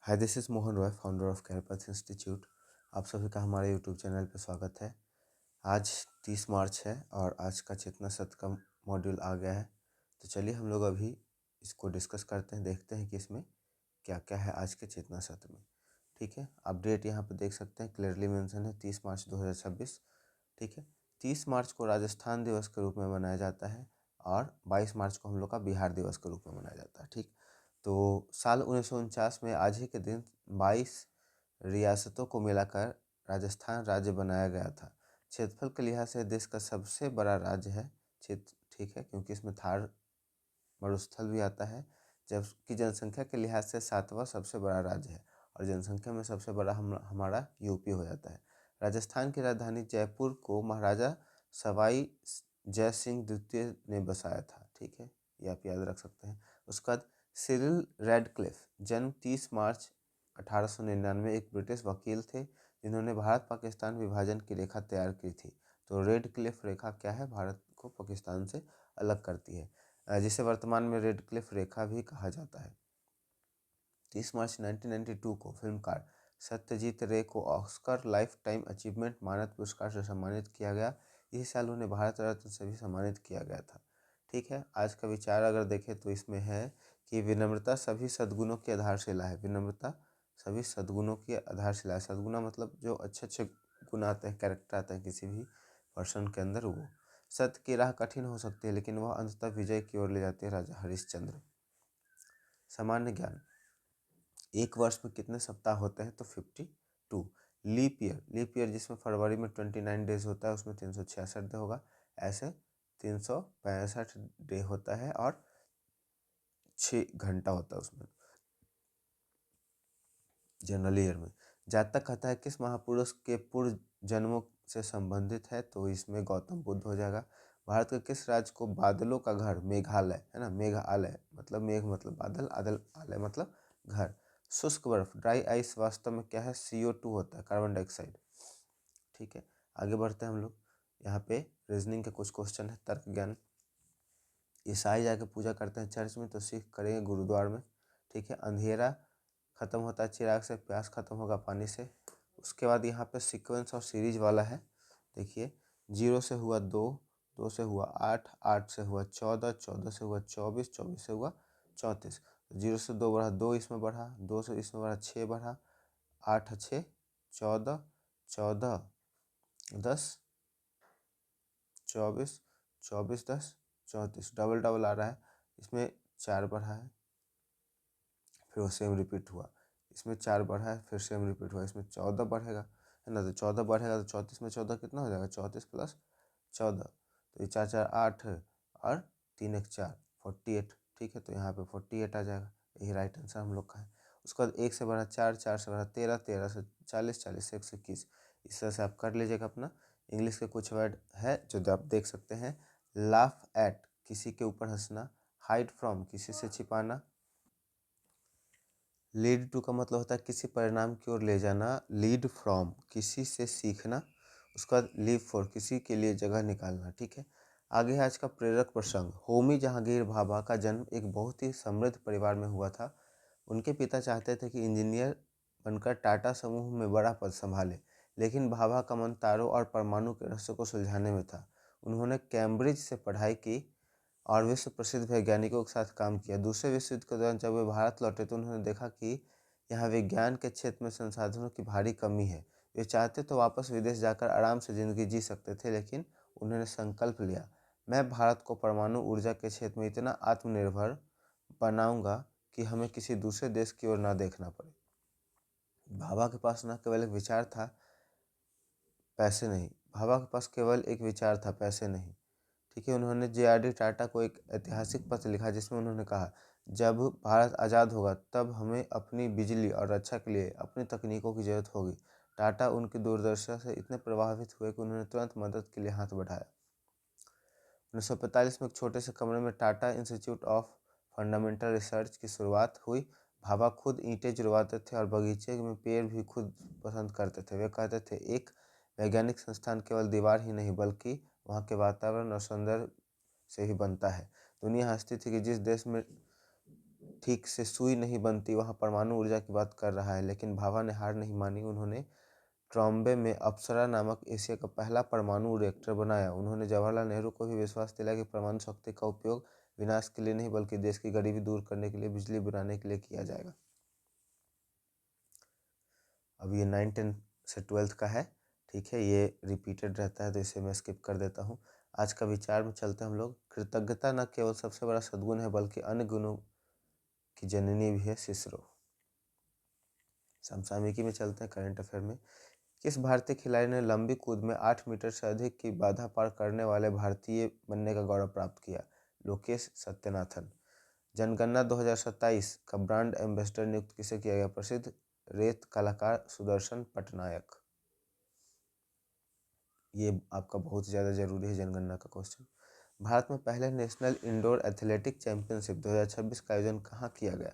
Hi, this is Mohan Roy, founder of Carepath institute. आप सभी का हमारे यूट्यूब चैनल पर स्वागत है। आज 30 मार्च है और आज का चेतना सत्र का मॉड्यूल आ गया है। तो चलिए हम लोग अभी इसको डिस्कस करते हैं, देखते हैं कि इसमें क्या क्या है आज के चेतना सत्र में। ठीक है, आप डेट यहाँ पे देख सकते हैं, क्लियरली मेंशन है 30 मार्च 2026। ठीक है, 30 मार्च को राजस्थान दिवस के रूप में मनाया जाता है और 22 मार्च को हम लोग का बिहार दिवस के रूप में मनाया जाता है। ठीक, तो साल 1949 में आज ही के दिन 22 रियासतों को मिलाकर राजस्थान राज्य बनाया गया था। क्षेत्रफल के लिहाज से देश का सबसे बड़ा राज्य है क्षेत्र। ठीक है, क्योंकि इसमें थार मरुस्थल भी आता है, जबकि जनसंख्या के लिहाज से 7वां सबसे बड़ा राज्य है और जनसंख्या में सबसे बड़ा हमारा यूपी हो जाता है। राजस्थान की राजधानी जयपुर को महाराजा सवाई जय सिंह द्वितीय ने बसाया था। ठीक है, ये आप याद रख सकते हैं। उसके बाद सिरिल रेडक्लिफ, जन्म 30 मार्च 1899, एक ब्रिटिश वकील थे जिन्होंने भारत पाकिस्तान विभाजन की रेखा तैयार की थी। तो रेड क्लिफ रेखा क्या है? भारत को पाकिस्तान से अलग करती है, जिसे वर्तमान में रेड क्लिफ रेखा भी कहा जाता है। 30 मार्च 1992 को फिल्मकार सत्यजीत रे को ऑस्कर लाइफ टाइम अचीवमेंट मानद पुरस्कार से सम्मानित किया गया। इसी साल उन्हें भारत रत्न से भी सम्मानित किया गया था। ठीक है, आज का विचार अगर देखें तो इसमें है कि विनम्रता सभी सद्गुणों की आधारशिला है। विनम्रता सभी सद्गुणों की आधारशिला है। सद्गुण मतलब जो अच्छे अच्छे गुण आते हैं, कैरेक्टर आते हैं किसी भी पर्सन के अंदर, वो। सत्य की राह कठिन हो सकती है लेकिन वह अंततः विजय की ओर ले जाती है। राजा हरिश्चंद्र। सामान्य ज्ञान, एक वर्ष में कितने सप्ताह होते हैं? तो 52। लीप ईयर जिसमें फरवरी में 29 डेज होता है, उसमें 366 डे होगा। ऐसे 365 डे होता है और 6 घंटा होता है उसमें, जनरल ईयर में। जातक कहता है किस महापुरुष के पूर्व जन्मों से संबंधित है? तो इसमें गौतम बुद्ध हो जाएगा। भारत के किस राज्य को बादलों का घर मेघालय है ना? मेघालय मतलब मेघ मतलब बादल, आदल आलय मतलब घर। शुष्क बर्फ ड्राई आइस वास्तव में क्या है? CO2 होता है, कार्बन डाइऑक्साइड। ठीक है, आगे बढ़ते हैं हम लोग। यहाँ पे रीजनिंग के कुछ क्वेश्चन है। तर्क ज्ञान, ईसाई जाके पूजा करते हैं चर्च में, तो सिख करेंगे गुरुद्वार में। ठीक है, अंधेरा खत्म होता है चिराग से, प्यास खत्म होगा पानी से। उसके बाद यहाँ पे सीक्वेंस और सीरीज वाला है। देखिए, 0 से हुआ 2, 2 से हुआ 8, 8 से हुआ 14, 14 से हुआ 24, 24 से हुआ 34। 0 से 2 बढ़ा, 2 इसमें बढ़ा, 2 से इसमें बढ़ा, 6 बढ़ा, 8 6 14, 14 10 24, 24 10 34, डबल डबल आ रहा है। इसमें 4 बढ़ा है, फिर वो सेम रिपीट हुआ। इसमें 4 बढ़ा है, फिर सेम रिपीट हुआ। इसमें 14 बढ़ेगा, है ना? तो 14 बढ़ेगा तो 34 में 14 कितना हो जाएगा? 34 प्लस 14, तो ये 4 4 8 और 3 1 4, 48। ठीक है, तो यहाँ पे 48 आ जाएगा। यही राइट आंसर हम लोग का है। उसके बाद 1 से बढ़ा 4, 4 से बढ़ा 13, 13 से 40, 40 से 121। इस तरह से आप कर लीजिएगा अपना। इंग्लिश के कुछ वर्ड है जो आप देख सकते हैं। लाफ एट, किसी के ऊपर हंसना। हाइड फ्रॉम, किसी से छिपाना। लीड टू का मतलब होता है किसी परिणाम की ओर ले जाना। लीड फ्रॉम, किसी से सीखना। उसके बाद लीव फॉर, किसी के लिए जगह निकालना। ठीक है, आगे है आज का प्रेरक प्रसंग। होमी जहांगीर भाभा का जन्म एक बहुत ही समृद्ध परिवार में हुआ था। उनके पिता चाहते थे कि इंजीनियर बनकर टाटा समूह में बड़ा पद संभाले, लेकिन भाभा का मन तारों और परमाणु के रहस्य को सुलझाने में था। उन्होंने कैम्ब्रिज से पढ़ाई की और विश्व प्रसिद्ध वैज्ञानिकों के साथ काम किया। दूसरे विश्व युद्ध के दौरान जब वे भारत लौटे तो उन्होंने देखा कि यहाँ विज्ञान के क्षेत्र में संसाधनों की भारी कमी है। वे चाहते तो वापस विदेश जाकर आराम से ज़िंदगी जी सकते थे, लेकिन उन्होंने संकल्प लिया, मैं भारत को परमाणु ऊर्जा के क्षेत्र में इतना आत्मनिर्भर बनाऊंगा कि हमें किसी दूसरे देश की ओर न देखना पड़े। भाभा के पास न केवल एक विचार था, पैसे नहीं। भाभा के पास केवल एक विचार था, पैसे नहीं। ठीक है, उन्होंने JRD टाटा को एक ऐतिहासिक पत्र लिखा जिसमें उन्होंने कहा, जब भारत आज़ाद होगा तब हमें अपनी बिजली और रक्षा के लिए अपनी तकनीकों की ज़रूरत होगी। टाटा उनकी दूरदर्शिता से इतने प्रभावित हुए कि उन्होंने तुरंत मदद के लिए हाथ बढ़ाया। 1945 में एक छोटे से कमरे में Tata institute of fundamental research की शुरुआत हुई। भाभा खुद ईंटें जुड़वाते थे और बगीचे में पेड़ भी खुद पसंद करते थे। वे कहते थे, एक वैज्ञानिक संस्थान केवल दीवार ही नहीं बल्कि वहाँ के वातावरण और सौंदर्य से ही बनता है। दुनिया हंसती थी कि जिस देश में ठीक से सुई नहीं बनती वहाँ परमाणु ऊर्जा की बात कर रहा है। लेकिन भाभा ने हार नहीं मानी, उन्होंने ट्रॉम्बे में अप्सरा नामक एशिया का पहला परमाणु रिएक्टर बनाया। उन्होंने जवाहरलाल नेहरू को भी विश्वास दिलाया कि परमाणु शक्ति का उपयोग विनाश के लिए नहीं बल्कि देश की गरीबी दूर करने के लिए, बिजली बनाने के लिए किया जाएगा। अब ये 9, 10 से 12th का है, ठीक है, ये रिपीटेड रहता है तो इसे मैं स्किप कर देता हूँ। आज का विचार में चलते हैं हम लोग। कृतज्ञता न केवल सबसे बड़ा सद्गुण है बल्कि अन्य गुणों की जननी भी है, सिसरो। समसामयिकी में चलते हैं, करंट अफेयर में। किस भारतीय खिलाड़ी ने लंबी कूद में 8 मीटर से अधिक की बाधा पार करने वाले भारतीय बनने का गौरव प्राप्त किया? लोकेश सत्यनाथन। जनगणना 2027 का ब्रांड एम्बेसडर नियुक्त किसे किया गया? प्रसिद्ध रेत कलाकार सुदर्शन पटनायक। ये आपका बहुत ज़्यादा जरूरी है जनगणना का क्वेश्चन। भारत में पहले नेशनल इंडोर एथलेटिक चैंपियनशिप 2026 का आयोजन कहाँ किया गया?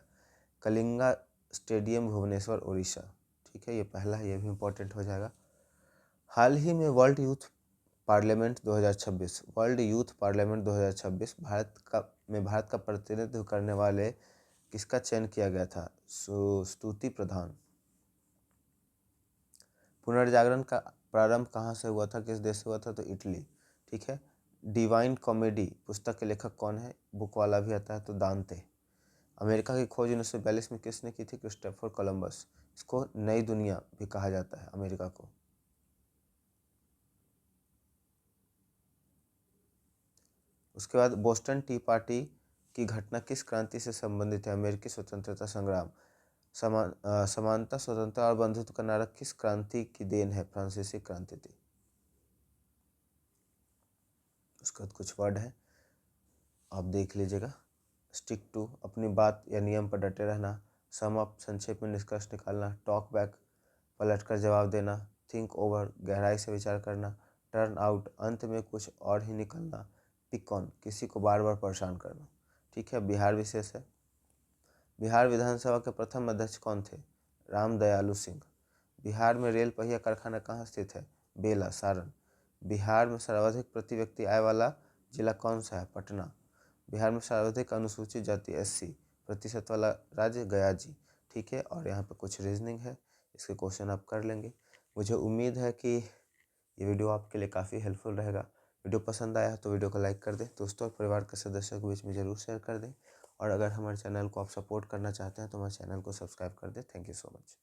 कलिंगा स्टेडियम, भुवनेश्वर, उड़ीसा। ठीक है, ये पहला है, ये भी इम्पोर्टेंट हो जाएगा। हाल ही में वर्ल्ड यूथ पार्लियामेंट 2026 भारत का प्रतिनिधित्व करने वाले किसका चयन किया गया था? स्तुति प्रधान। पुनर्जागरण का प्रारंभ कहाँ से हुआ था, किस देश से हुआ था? तो इटली। ठीक है। डिवाइन कॉमेडी पुस्तक के लेखक कौन है? बुक वाला भी आता है तो दांते। अमेरिका की खोज 1942 में किसने की थी? Christopher Columbus. इसको नई दुनिया भी कहा जाता है अमेरिका को। उसके बाद बोस्टन टी पार्टी की घटना किस क्रांति से संबंधित है? अमेरिकी स्वतंत्रता संग्राम। समानता, स्वतंत्रता और बंधुत्व का नारा किस क्रांति की देन है? फ्रांसीसी क्रांति थी। उसके बाद कुछ वर्ड है, आप देख लीजिएगा। स्टिक टू, अपनी बात या नियम पर डटे रहना। सम अप, संक्षेप में निष्कर्ष निकालना। टॉक बैक, पलटकर जवाब देना। थिंक ओवर, गहराई से विचार करना। टर्न आउट, अंत में कुछ और ही निकलना। पिक ऑन, किसी को बार बार परेशान करना। ठीक है। बिहार विशेष है। बिहार विधानसभा के प्रथम अध्यक्ष कौन थे? राम दयालु सिंह। बिहार में रेल पहिया कारखाना कहाँ स्थित है? बेला, सारण। बिहार में सर्वाधिक प्रति व्यक्ति आय वाला जिला कौन सा है? पटना। बिहार में सर्वाधिक अनुसूचित जाति SC प्रतिशत वाला राज्य? गया जी। ठीक है। और यहाँ पे कुछ रीजनिंग है, इसके क्वेश्चन आप कर लेंगे। मुझे उम्मीद है कि ये वीडियो आपके लिए काफ़ी हेल्पफुल रहेगा। वीडियो पसंद आया तो वीडियो को लाइक कर दें, दोस्तों और परिवार के सदस्यों के बीच में ज़रूर शेयर कर दें। और अगर हमारे चैनल को आप सपोर्ट करना चाहते हैं तो हमारे चैनल को सब्सक्राइब कर दें। Thank you so much.